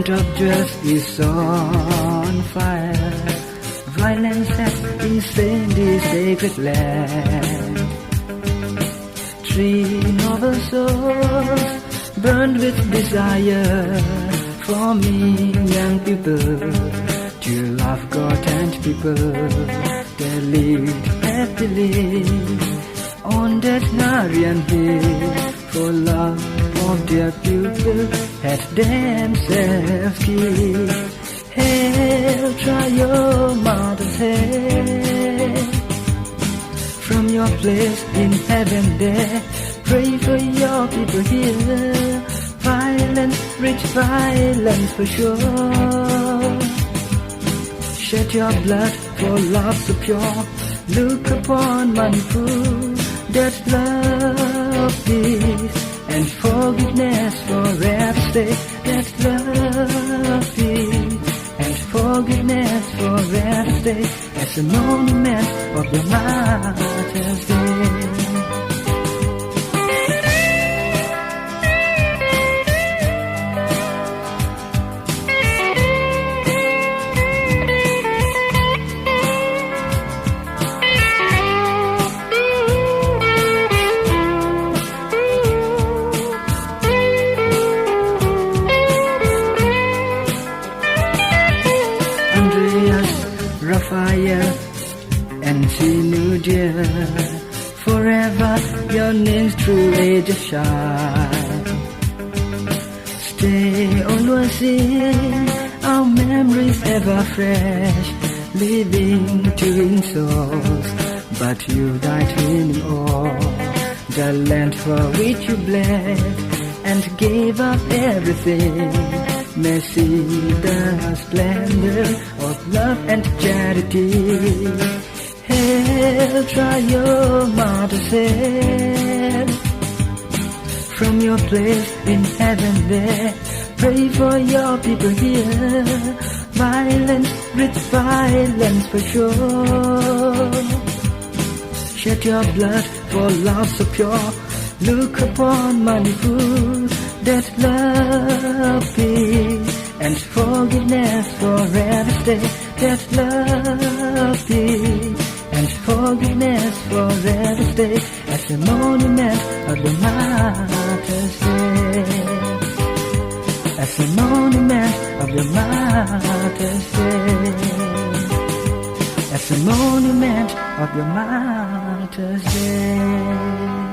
Mount of justice on fire. Violence has instained this sacred land. 3 noble souls burned with desire for me, young people, to love God and people. They lived happily on that Narayan hill, for love of their people had themselves killed. Hail, try your martyrs, hail. From your place in heaven there, pray for your people here. Violence, rich violence for sure. Shed your blood for love so pure. Look upon Manipur, that love, peace, and forgiveness forever stay. That love, peace, and forgiveness forever stay, as a monument of your Martyrs' Day. Raphael and she knew dear, forever your names through ages shine. Stay always in our memories ever fresh, living twin souls, but you died in all. The land for which you bled and gave up everything, may see the splendor of love and charity. Hail, try your martyrs' hail. From your place in heaven there, pray for your people here. Violence, rich violence for sure. Shed your blood for love so pure. Look upon Manipur, that love, peace, and forgiveness forever stay. That love, peace, and forgiveness forever stay, as a monument of the Martyrs' Day. As a monument of the Martyrs' Day. As a monument of the Martyrs' Day.